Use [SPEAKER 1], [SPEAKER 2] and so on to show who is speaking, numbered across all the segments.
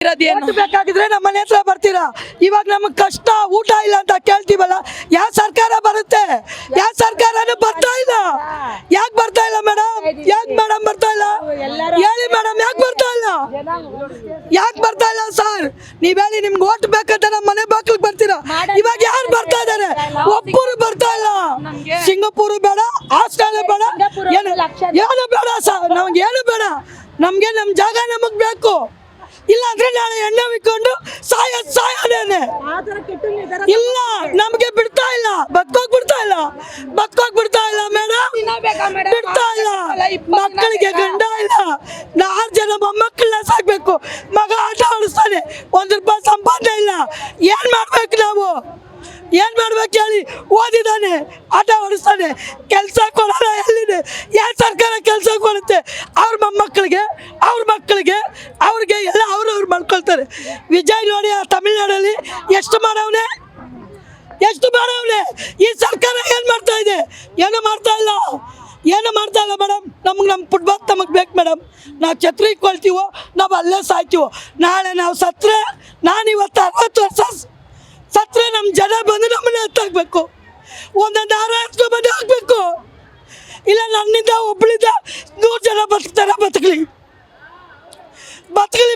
[SPEAKER 1] Vote ಬೇಕಾಗಿದ್ರೆ ನಮ್ಮ ಮನೆ ಹತ್ರ ಬರ್ತೀರಾ. ಇವಾಗ ನಮಗೆ ಕಷ್ಟ ಊಟ ಇಲ್ಲ ಅಂತ ಕೇಳ್ತೀವಲ್ಲ, ಯಾವ ಸರ್ಕಾರ ಬರುತ್ತೆ? ಯಾವ ಸರ್ಕಾರನೂ ಬರ್ತಾ ಇಲ್ಲ. ಯಾಕೆ ಬರ್ತಾ ಇಲ್ಲ ಮೇಡಮ್? ಯಾಕೆ ಮೇಡಮ್ ಬರ್ತಾ ಇಲ್ಲ? ಹೇಳಿ ಮೇಡಮ್, ಯಾಕೆ ಬರ್ತಾ ಇಲ್ಲ? ಯಾಕೆ ಬರ್ತಾ ಇಲ್ಲ ಸರ್? ನೀವ್ ಹೇಳಿ. ನಿಮ್ಗೆ ಓಟ್ ಬೇಕಂತ ನಮ್ಮ ಮನೆ ಬಾಗಿಲಿಗೆ ಬರ್ತೀರಾ. ಇವಾಗ ಯಾರು ಬರ್ತಾ ಇದಾರೆ? ಒಬ್ಬರು ಬರ್ತಾ ಇಲ್ಲ. ಸಿಂಗಾಪುರ್ ಬೇಡ, ಆಸ್ಟ್ರೇಲಿಯಾ ಬೇಡ, ಏನು ಬೇಡ ಸರ್. ನಮ್ಗೆ ಏನು ಬೇಡ. ನಮ್ಗೆ ನಮ್ ಜಾಗ ನಮಗ್ ಬೇಕು. ಇಲ್ಲ ಅಂದ್ರೆ ನಾಳೆ ಎಣ್ಣೆ ವಿಕ್ಕೊಂಡು ಸಾಯೋದೇನೆ. ಇಲ್ಲ, ನಮ್ಗೆ ಬಿಡ್ತಾ ಇಲ್ಲ. ಬದುಕೋಗ್ ಬಿಡ್ತಾ ಇಲ್ಲ ಮೇಡಮ್. ಬಿಡ್ತಾ ಇಲ್ಲ. ಮಕ್ಕಳಿಗೆ ಗಂಡ ಇಲ್ಲ. 4 ಜನ ಮೊಮ್ಮಕ್ಕಳನ್ನ ಸಾಕ್ಬೇಕು. ಮಗ ಆಟ ಆಡಿಸ್ತಾನೆ, 1 ರೂಪಾಯಿ ಸಂಪಾದನೆ ಇಲ್ಲ. ಏನ್ ಮಾಡ್ಬೇಕು ನಾವು? ಏನ್ ಮಾಡ್ಬೇಕು ಹೇಳಿ? ಓದಿದಾನೆ, ಆಟ ಆಡಿಸ್ತಾನೆ, ಕೆಲಸ ಕೊಡಲ್ಲ. ಎಲ್ಲಿದೆ? ಯಾವ ಸರ್ಕಾರ ಕೆಲಸ ಕೊಡುತ್ತೆ? ಅವ್ರ ಮೊಮ್ಮಕ್ಕಳಿಗೆ, ಅವ್ರ ಮಕ್ಕಳಿಗೆ, ಅವ್ರಿಗೆ ಎಲ್ಲ ಅವ್ರವ್ರು ಮಾಡ್ಕೊಳ್ತಾರೆ. ವಿಜಯ್ ನೋಡಿ, ಆ ತಮಿಳ್ನಾಡಲ್ಲಿ ಎಷ್ಟು ಮಾಡವ್ನೆ. ಈ ಸರ್ಕಾರ ಏನ್ ಮಾಡ್ತಾ ಇದೆ? ಏನು ಮಾಡ್ತಾ ಇಲ್ಲ ಮೇಡಮ್. ನಮ್ಮ ಫುಟ್ಬಾಲ್ ನಮಗೆ ಬೇಕು ಮೇಡಮ್. ನಾವು ಛತ್ರಿ ಕೊಳ್ತೀವೋ, ನಾವು ಅಲ್ಲೇ ಸಾಯ್ತೀವೋ. ನಾಳೆ ನಾವು ಸತ್ರೆ, ನಾನಿವತ್ತು 60 ವರ್ಷ ಸತ್ರೆ ನಮ್ಮ ಜನ ಬಂದು ನಮ್ಮನ್ನ ಎತ್ತಾಗಬೇಕು. ಒಂದೊಂದು ಹಾರ ಎತ್ಕೊಂಡ್ಬಂದು ಹಾಕ್ಬೇಕು. ಇಲ್ಲ ನನ್ನಿಂದ ಒಬ್ಬಳಿಂದ 100 ಜನ ಬದುಕಲಿ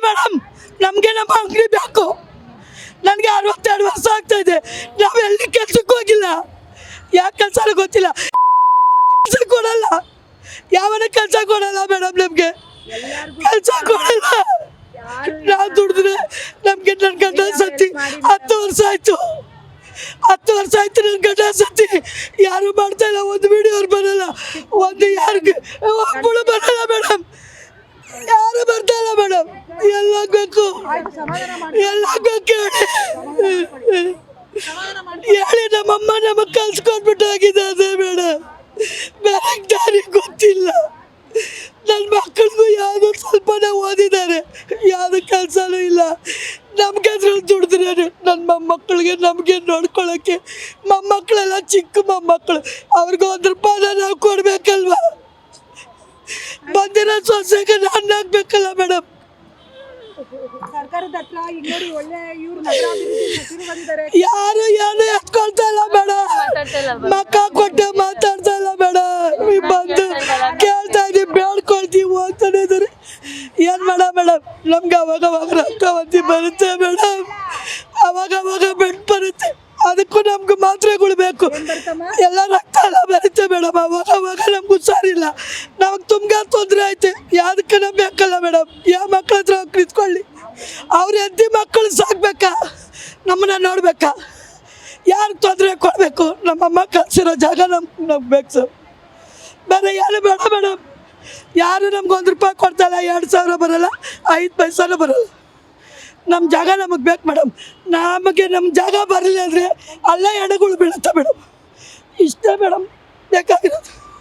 [SPEAKER 1] ಮೇಡಮ್. ನಮಗೆ ನಮ್ಮ ಅಂಗಡಿ ಬೇಕು. ನನಗೆ 62 ವರ್ಷ ಆಗ್ತಾ ಇದೆ. ನಾವು ಎಲ್ಲಿ ಕೆಲ್ಸಕ್ಕೆ ಹೋಗಿಲ್ಲ. ಯಾಕೆ ಕೆಲಸ ಗೊತ್ತಿಲ್ಲ. ಕೆಲಸ ಕೊಡಲ್ಲ. ಯಾವನ ಕೆಲಸ ಕೊಡಲ್ಲ ಮೇಡಮ್. ನಮಗೆ ಕೆಲಸ ಕೊಡಲ್ಲ. ನಾವು ದುಡಿದ್ರೆ ನಮ್ಗೆ ನನ್ನ ಗಂಡ ಸತ್ತಿ 10 ವರ್ಷ ಆಯ್ತು. ನನ್ನ ಗಂಡ ಸತ್ತಿ. ಯಾರು ಮಾಡ್ತಾ ಇಲ್ಲ. ಒಂದು ವಿಡಿಯೋ ಬರಲ್ಲ, ಒಂದು ಯಾರಿಗೆ ಒಬ್ಬಳು ಬರಲ್ಲ ಮೇಡಮ್. ಯಾರು ಬರ್ತಾ ಇಲ್ಲ ಮೇಡಮ್. ಎಲ್ಲಾಗಬೇಕು ಹೇಳಿ. ನಮ್ಮಮ್ಮ ನಮಗೆ ಕಲ್ಸ್ಕೊಂಡ್ಬಿಟ್ಟು ಆಗಿದೆ ಮೇಡಮ್. ಬೇರೆ ದಾರಿ ಗೊತ್ತಿಲ್ಲ. ನನ್ನ ಮಕ್ಕಳಿಗೂ ಯಾವುದೋ ಸ್ವಲ್ಪನೇ ಓದಿದ್ದಾರೆ, ಯಾವುದೋ ಕೆಲಸನೂ ಇಲ್ಲ. ನಮ್ಗೆ ಅದ್ರಲ್ಲಿ ದುಡಿದ್ರೆ ನನ್ನ ಮೊಮ್ಮಕ್ಕಳಿಗೆ ನಮಗೆ ನೋಡ್ಕೊಳ್ಳೋಕ್ಕೆ. ಮೊಮ್ಮಕ್ಕಳೆಲ್ಲ ಚಿಕ್ಕ ಮೊಮ್ಮಕ್ಕಳು, ಅವ್ರಿಗೆ 1 ರೂಪಾಯಿನ ನಾವು ಕೊಡ್ಬೇಕಲ್ವ? ಬಂದಿರೋ ಸೊಸೆಗೆ ನಾನು ಹಾಕ್ಬೇಕಲ್ಲ ಮೇಡಮ್. ಯಾರು ಏನು ಎತ್ಕೊಳ್ತಾ ಇಲ್ಲ ಮೇಡಮ್. ಮಕ್ಕ ಕೊಟ್ಟು ಮಾತಾಡ್ತಾ ಇಲ್ಲ ಮೇಡಮ್. ಬಂದು ಕೇಳ್ತಾ ಇದೀವಿ, ಬೇಡ್ಕೊಳ್ತೀವಿ ಅಂತಾನೆ ಇದ್ದಾರೆ. ಏನ್ ಮೇಡಮ್ ನಮ್ಗೆ ಅವಾಗ ರಕ್ತವಂತಿ ಬರುತ್ತೆ ಮೇಡಮ್. ಅವಾಗ ಬೆಡ್ ಬರುತ್ತೆ. ಅದಕ್ಕೂ ನಮ್ಗೆ ಮಾತ್ರೆಗಳು ಬೇಕು. ಎಲ್ಲ ರಕ್ತ ಎಲ್ಲ ಬರುತ್ತೆ ಮೇಡಮ್. ಅವಾಗ ನಮ್ಗೆ ಹುಷಾರಿಲ್ಲ. ನಮಗೆ ತುಂಬ ತೊಂದರೆ ಐತೆ. ಯಾವ್ದಕ್ಕೆ ನಮ್ಗೆ ಬೇಕಲ್ಲ ಮೇಡಮ್. ಯಾವ ಮಕ್ಳ ಹತ್ರ ನಿಂತ್ಕೊಳ್ಳಿ. ಅವ್ರ ಹೆಂಡತಿ ಮಕ್ಕಳು ಸಾಕ್ಬೇಕಾ? ನಮ್ಮನ್ನ ನೋಡ್ಬೇಕಾ? ಯಾರು ತೊಂದರೆ ಕೊಡಬೇಕು? ನಮ್ಮಮ್ಮ ಕಳ್ಸಿರೋ ಜಾಗ ನಮ್ಗೆ ಬೇಕು ಸರ್. ಬೇರೆ ಯಾರು ಬೇಡ ಮೇಡಮ್. ಯಾರು ನಮ್ಗೆ 1 ರೂಪಾಯಿ ಕೊಡ್ತಾಯಿಲ್ಲ. 2,000 ಬರಲ್ಲ, 5 ಪೈಸೆನೂ ಬರಲ್ಲ. ನಮ್ಮ ಜಾಗ ನಮಗೆ ಬೇಕು ಮೇಡಮ್. ನಮಗೆ ನಮ್ಮ ಜಾಗ ಬರಲಿಲ್ಲ ಅಂದರೆ ಅಲ್ಲೇ ಎಣೆಗಳು ಬೀಳುತ್ತೆ ಮೇಡಮ್. ಇಷ್ಟೇ ಮೇಡಮ್ ಬೇಕಾಗಿರೋದು.